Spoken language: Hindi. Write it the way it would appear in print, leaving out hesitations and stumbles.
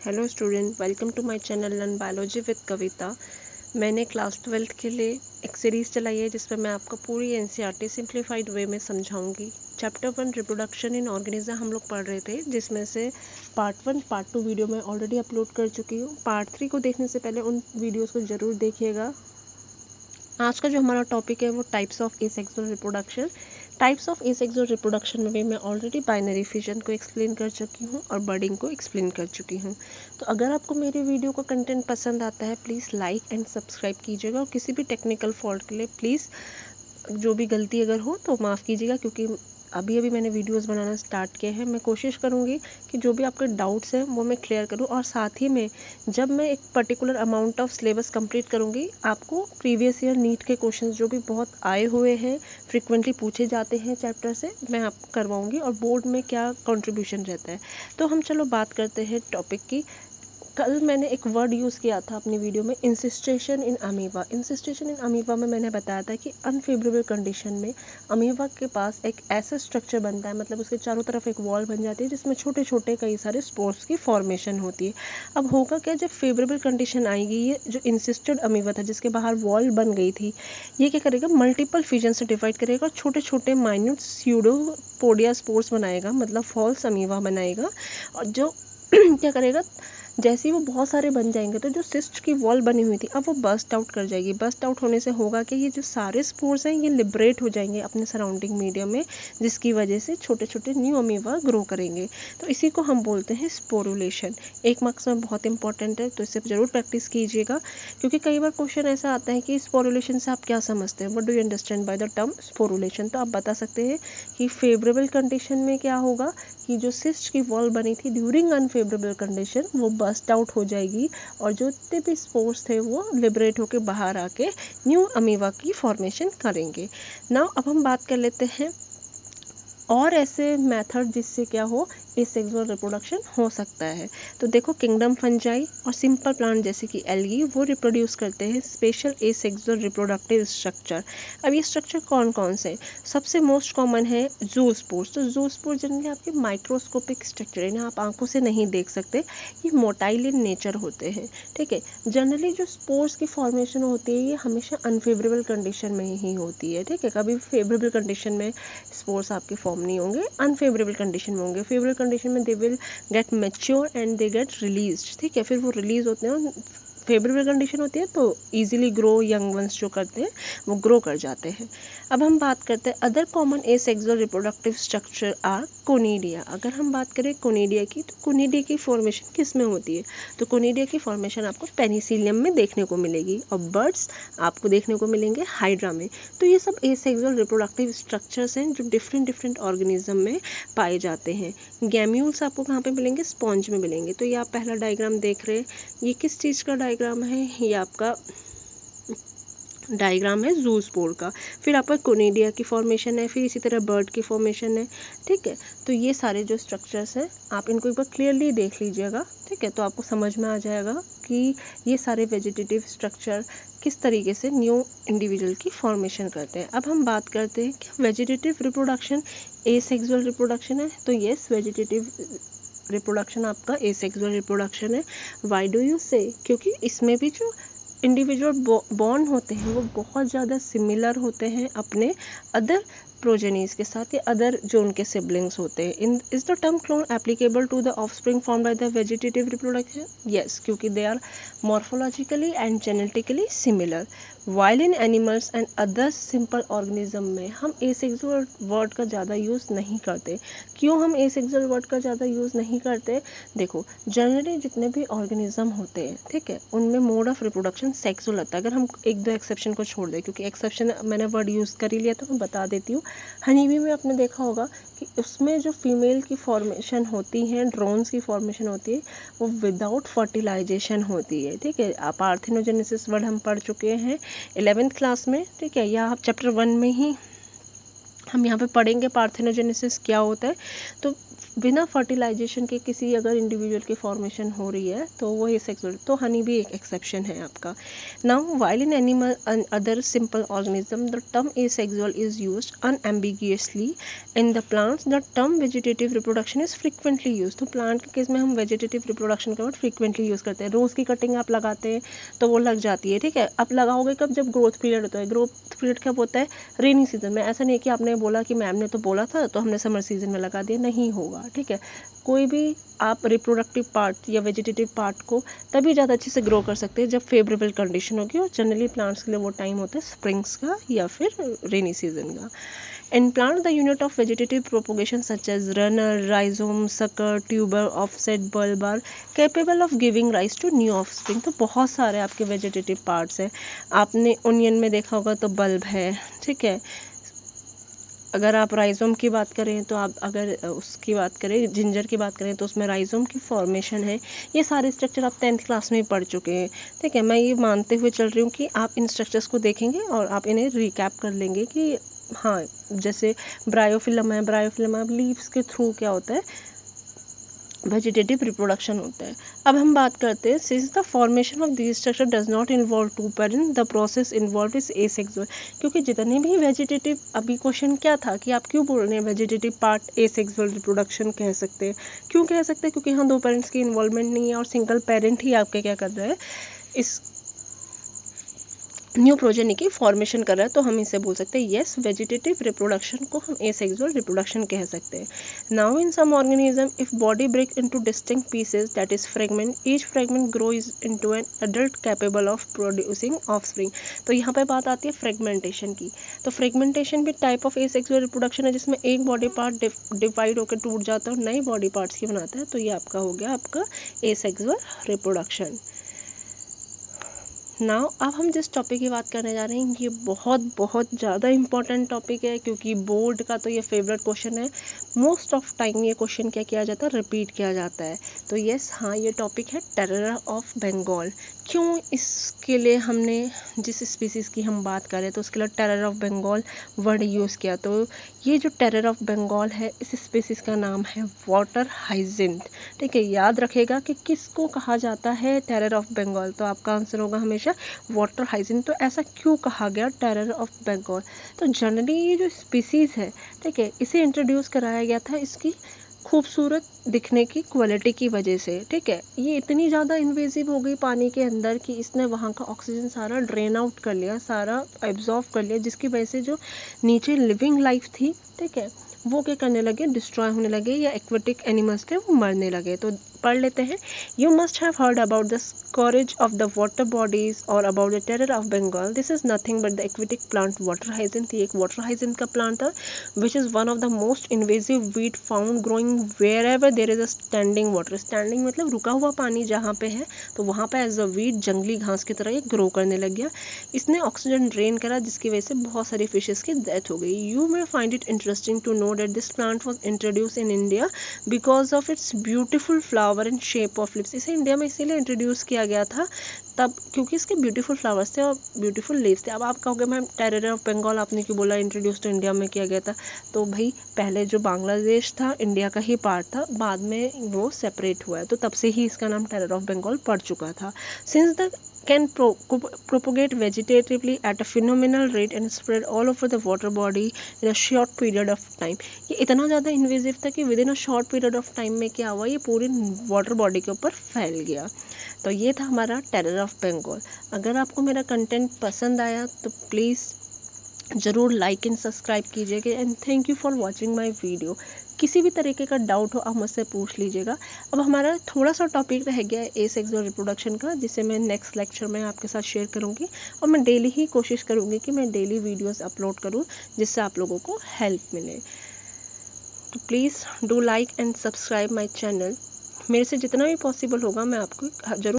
Hello student, welcome to my channel learn biology with Kavita. मैंने क्लास 12th के लिए एक सीरीज़ चलाई है जिसमें मैं आपको पूरी एनसीईआरटी सिंप्लीफाइड वे में समझाऊंगी। चैप्टर 1 रिप्रोडक्शन इन ऑर्गेनिज्म हम लोग पढ़ रहे थे, जिसमें से पार्ट 1 पार्ट 2 वीडियो मैं ऑलरेडी अपलोड कर चुकी हूँ। पार्ट 3 को देखने से पहले उन वीडियोज़ को ज़रूर देखिएगा। आज का जो हमारा टॉपिक है वो types of asexual reproduction. Types of asexual reproduction में भी मैं ऑलरेडी बाइनरी फिजन को एक्सप्लेन कर चुकी हूँ और बर्डिंग को एक्सप्लेन कर चुकी हूँ। तो अगर आपको मेरी वीडियो का कंटेंट पसंद आता है, प्लीज़ लाइक एंड सब्सक्राइब कीजिएगा और किसी भी टेक्निकल फॉल्ट के लिए प्लीज़ जो भी गलती अगर हो तो माफ़ कीजिएगा, क्योंकि अभी अभी मैंने वीडियोस बनाना स्टार्ट किए हैं। मैं कोशिश करूँगी कि जो भी आपके डाउट्स हैं वो मैं क्लियर करूँ, और साथ ही में जब मैं एक particular amount of syllabus complete करूँगी, आपको प्रीवियस ईयर नीट के क्वेश्चंस जो भी बहुत आए हुए हैं, फ्रिक्वेंटली पूछे जाते हैं चैप्टर से, मैं आपको करवाऊँगी और बोर्ड में क्या कंट्रीब्यूशन रहता है। तो हम चलो बात करते हैं टॉपिक की। कल मैंने एक वर्ड यूज़ किया था अपनी वीडियो में, इंसिस्टेशन इन अमीबा। इंसिस्टेशन इन अमीबा में मैंने बताया था कि अनफेवरेबल कंडीशन में अमीबा के पास एक ऐसा स्ट्रक्चर बनता है, मतलब उसके चारों तरफ एक वॉल बन जाती है जिसमें छोटे छोटे कई सारे स्पोर्स की फॉर्मेशन होती है। अब होगा क्या, जब फेवरेबल कंडीशन आएगी, ये जो इंसिस्टेड अमीबा था जिसके बाहर वॉल बन गई थी, ये क्या करेगा, मल्टीपल फिजन से डिवाइड करेगा और छोटे छोटे माइन्यूट स्यूडोपोडिया स्पोर्स बनाएगा, मतलब फॉल्स अमीबा बनाएगा। और जो क्या करेगा, जैसे ही वो बहुत सारे बन जाएंगे तो जो सिस्ट की वॉल बनी हुई थी अब वो बस्ट आउट कर जाएगी। बस्ट आउट होने से होगा कि ये जो सारे स्पोर्स हैं ये लिबरेट हो जाएंगे अपने सराउंडिंग मीडियम में, जिसकी वजह से छोटे छोटे न्यू अमीबा ग्रो करेंगे। तो इसी को हम बोलते हैं स्पोरुलेशन। एक मार्क्स में बहुत इंपॉर्टेंट है, तो इसे ज़रूर प्रैक्टिस कीजिएगा, क्योंकि कई बार क्वेश्चन ऐसा आता है कि स्पोरुलेशन से आप क्या समझते हैं, what do you understand by the term sporulation. तो आप बता सकते हैं कि फेवरेबल कंडीशन में क्या होगा कि जो सिस्ट की वॉल बनी थी ड्यूरिंग अनफेवरेबल कंडीशन वो बस्ट आउट हो जाएगी, और जो जितने भी स्पोर्स थे वो लिबरेट होकर बाहर आके न्यू अमीबा की फॉर्मेशन करेंगे। नाउ अब हम बात कर लेते हैं और ऐसे मेथड जिससे क्या हो, एसेक्सुअल रिप्रोडक्शन हो सकता है। तो देखो, किंगडम फंजाई और सिंपल प्लांट जैसे कि एल्गी वो रिप्रोड्यूस करते हैं स्पेशल एसेक्सुअल रिप्रोडक्टिव स्ट्रक्चर। अब ये स्ट्रक्चर कौन कौन से, सबसे मोस्ट कॉमन है जूस्पोर्स। तो जूस्पोर्स जनरली आपके माइक्रोस्कोपिक स्ट्रक्चर है, इन्हें आप आंखों से नहीं देख सकते, ये मोटाइल इन नेचर होते हैं। ठीक है, जनरली जो स्पोर्स की फॉर्मेशन होती है ये हमेशा अनफेवरेबल कंडीशन में ही होती है। ठीक है, कभी फेवरेबल कंडीशन में स्पोर्स आपके फॉर्म नहीं होंगे, अनफेवरेबल कंडीशन में होंगे। फेवरेबल कंडीशन में they will get mature and they get released. ठीक है, फिर वो रिलीज होते हैं। फेवरेबल कंडीशन होती है तो इजीली ग्रो, यंग वंस जो करते हैं वो ग्रो कर जाते हैं। अब हम बात करते हैं other common asexual reproductive structure are conidia. अगर हम बात करें कोनिडिया की, तो कोनिडिया की फॉर्मेशन किस में होती है, तो कोनिडिया की फॉर्मेशन आपको पेनिसिलियम में देखने को मिलेगी, और बर्ड्स आपको देखने को मिलेंगे हाइड्रा में। तो ये सब एसेक्सुअल रिप्रोडक्टिव स्ट्रक्चर्स हैं जो डिफरेंट डिफरेंट ऑर्गेनिज्म में पाए जाते हैं। गैम्यूल्स आपको कहाँ पे मिलेंगे, स्पॉन्ज में मिलेंगे। तो ये आप पहला डायग्राम देख रहे हैं, ये किस चीज़ का डायग्राम है, ये आपका डायग्राम है जूस्पोर का। फिर आपका कोनिडिया की फॉर्मेशन है, फिर इसी तरह बर्ड की फॉर्मेशन है। ठीक है, तो ये सारे जो स्ट्रक्चर्स हैं आप इनको एक बार क्लियरली देख लीजिएगा। ठीक है, तो आपको समझ में आ जाएगा कि ये सारे वेजिटेटिव स्ट्रक्चर किस तरीके से न्यू इंडिविजुअल की फॉर्मेशन करते हैं। अब हम बात करते हैं कि वेजिटेटिव रिप्रोडक्शन एसेक्सुअल रिप्रोडक्शन है। तो येस, वेजिटेटिव रिप्रोडक्शन आपका एसेक्सुअल रिप्रोडक्शन है। वाई डू यू से, क्योंकि इसमें भी जो इंडिविजुअल बॉन्ड होते हैं वो बहुत ज़्यादा सिमिलर होते हैं अपने अदर प्रोजेनीज के साथ या अदर जो उनके सिबलिंग्स होते हैं। In is the term clone applicable to the offspring form by the vegetative reproduction, yes, क्योंकि they are morphologically and genetically similar. While in animals and other simple organism में हम एसेक्सुअल वर्ड का ज़्यादा यूज़ नहीं करते। क्यों हम एसेक्सुअल वर्ड का ज़्यादा यूज़ नहीं करते, देखो जनरली जितने भी ऑर्गेनिज्म होते हैं, ठीक है, उनमें मोड ऑफ रिप्रोडक्शन सेक्सुअल होता है। अगर हम एक दो एक्सेप्शन को छोड़ दें, क्योंकि एक्सेप्शन मैंने वर्ड यूज़ कर ही लिया तो मैं बता देती हूँ। हनी बी में आपने देखा होगा कि उसमें जो फीमेल की फॉर्मेशन होती है, ड्रोन्स की फॉर्मेशन होती है, वो विदाउट फर्टिलाइजेशन होती है। ठीक है, पार्थेनोजेनेसिस वर्ड हम पढ़ चुके हैं 11th क्लास में। ठीक है, या आप चैप्टर 1 में ही हम यहाँ पे पढ़ेंगे पार्थेनोजेनेसिस क्या होता है। तो बिना फर्टिलाइजेशन के किसी अगर इंडिविजुअल की फॉर्मेशन हो रही है तो वो एसेक्सुअल, तो हनी भी एक एक्सेप्शन है आपका। Now while in animal and other simple organism the term asexual is used unambiguously. In the plants the term vegetative reproduction is frequently use. तो प्लांट के केस में हम वेजिटेटिव रिप्रोडक्शन का वर्ड फ्रिक्वेंटली यूज करते हैं। रोज की कटिंग आप लगाते हैं तो वो लग जाती है, ठीक है। आप लगाओगे कब, जब ग्रोथ पीरियड होता है। ग्रोथ पीरियड कब होता है, रेनी सीजन में। ऐसा नहीं कि आपने बोला कि मैम ने तो बोला था तो हमने समर सीजन में लगा दिया, नहीं होगा, ठीक है। कोई भी आप रिप्रोडक्टिव पार्ट या वेजिटेटिव पार्ट को तभी ज़्यादा अच्छे से ग्रो कर सकते हैं जब फेवरेबल कंडीशन होगी, और जनरली प्लांट्स के लिए वो टाइम होता है स्प्रिंग्स का या फिर रेनी सीजन का। In plant, the unit of vegetative propagation such as runner, rhizome, sucker, tuber, offset, bulb are capable of giving rise to new offspring। तो बहुत सारे आपके वेजिटेटिव पार्ट्स हैं। आपने ओनियन में देखा होगा तो बल्ब है, ठीक है। अगर आप राइजोम की बात करें तो आप अगर उसकी बात करें, जिंजर की बात करें तो उसमें राइजोम की फॉर्मेशन है। ये सारे स्ट्रक्चर आप 10th क्लास में ही पढ़ चुके हैं, ठीक है। मैं ये मानते हुए चल रही हूँ कि आप इन स्ट्रक्चर्स को देखेंगे और आप इन्हें रिकैप कर लेंगे कि हाँ, जैसे ब्रायोफिलम है, ब्रायोफिलम अब लीव्स के थ्रू क्या होता है, वेजिटेटिव रिप्रोडक्शन होता है। अब हम बात करते हैं, since the formation of this structure does not involve two parent the process involve is asexual. क्योंकि जितने भी वेजिटेटिव, अभी क्वेश्चन क्या था कि आप क्यों बोल रहे हैं वेजिटेटिव पार्ट एसेक्सुअल रिप्रोडक्शन कह सकते हैं, क्यों कह सकते हैं, क्योंकि यहाँ दो पेरेंट्स की इन्वॉल्वमेंट नहीं है और सिंगल पेरेंट ही आपके क्या कर रहा है, इस न्यू प्रोजेनी की फॉर्मेशन कर रहा है। तो हम इसे बोल सकते हैं यस, वेजिटेटिव रिप्रोडक्शन को हम एसेक्सुअल रिप्रोडक्शन कह सकते हैं। Now in some organism if body break into distinct pieces that is fragment, each fragment grows into an adult capable of producing offspring. तो यहाँ पे बात आती है फ्रेगमेंटेशन की। तो फ्रेगमेंटेशन भी टाइप ऑफ एसेक्सुअल रिप्रोडक्शन है जिसमें एक बॉडी पार्ट डिवाइड होकर टूट जाता है और नए बॉडी पार्ट्स की बनाता है। तो ये आपका हो गया आपका एसेक्सुअल रिप्रोडक्शन। नाउ अब हम जिस टॉपिक की बात करने जा रहे हैं ये बहुत बहुत ज़्यादा इंपॉर्टेंट टॉपिक है, क्योंकि बोर्ड का तो ये फेवरेट क्वेश्चन है। मोस्ट ऑफ टाइम ये क्वेश्चन क्या किया जाता है, रिपीट किया जाता है। तो यस, हाँ, ये टॉपिक है टेरर ऑफ बंगाल। क्यों इसके लिए हमने, जिस स्पीसीज़ की हम बात करें तो उसके लिए terror of Bengal word use किया। तो ये जो टेरर ऑफ बंगाल है, इस स्पीसीज़ का नाम है वाटर हाइजिंथ, ठीक है। याद रखेगा कि किसको कहा जाता है टेरर ऑफ बंगाल, तो आपका आंसर होगा हमेशा वाटर हाइजिन। तो ऐसा क्यों कहा गया टेरर ऑफ बंगाल, तो जनरली ये जो स्पीसीज़ है, ठीक है, इसे इंट्रोड्यूस कराया गया था इसकी खूबसूरत दिखने की क्वालिटी की वजह से, ठीक है। ये इतनी ज़्यादा इन्वेजिव हो गई पानी के अंदर कि इसने वहाँ का ऑक्सीजन सारा ड्रेन आउट कर लिया, सारा एब्जॉर्व कर लिया, जिसकी वजह से जो नीचे लिविंग लाइफ थी, ठीक है, वो क्या करने लगे, डिस्ट्रॉय होने लगे, या एक्वेटिक एनिमल्स थे वो मरने लगे। तो पढ़ लेते हैं। You must have heard about the scourge of the water bodies or about the terror of Bengal. This is nothing but the aquatic plant water hyacinth। ये एक water hyacinth का plant था which is one of the most invasive weed found growing wherever there is a standing water। standing मतलब रुका हुआ पानी जहाँ पे है तो वहाँ पे एज अ weed जंगली घास की तरह ये ग्रो करने लग गया। इसने ऑक्सीजन ड्रेन करा जिसकी वजह से बहुत सारी फिशेस की डेथ हो गई। You may find it interesting to know that this plant was introduce in India because of its beautiful flower and shape of lips. इसे इंडिया में इसीलिए इंट्रोड्यूस किया गया था तब क्योंकि इसके ब्यूटीफुल फ्लावर्स थे और ब्यूटीफुल लीव्स थे। अब आप कहोगे मैम टेरर ऑफ बंगाल आपने क्यों बोला इंट्रोड्यूस तो इंडिया में किया गया था, तो भाई पहले जो बांग्लादेश था इंडिया का ही पार्ट था, बाद में वो सेपरेट हुआ है, तो तब से ही इसका नाम टेरर ऑफ बंगाल पड़ चुका था। Since the can propagate vegetatively at a phenomenal rate and spread all over the water body in a short period of time। ये इतना ज़्यादा इन्वेजिव था कि with in a short period of time में क्या हुआ, ये पूरी वाटर बॉडी के ऊपर फैल गया। तो ये था हमारा टेरर ऑफ बंगाल। अगर आपको मेरा कंटेंट पसंद आया तो प्लीज़ ज़रूर लाइक एंड सब्सक्राइब कीजिएगा and thank you for watching my video. किसी भी तरीके का डाउट हो आप मुझसे पूछ लीजिएगा। अब हमारा थोड़ा सा टॉपिक रह गया है एसेक्सुअल रिप्रोडक्शन का, जिसे मैं नेक्स्ट लेक्चर में आपके साथ शेयर करूँगी और मैं डेली ही कोशिश करूँगी कि मैं डेली वीडियोस अपलोड करूँ जिससे आप लोगों को हेल्प मिले। तो please do like and subscribe my channel. मेरे से जितना भी पॉसिबल होगा मैं आपको ज़रूर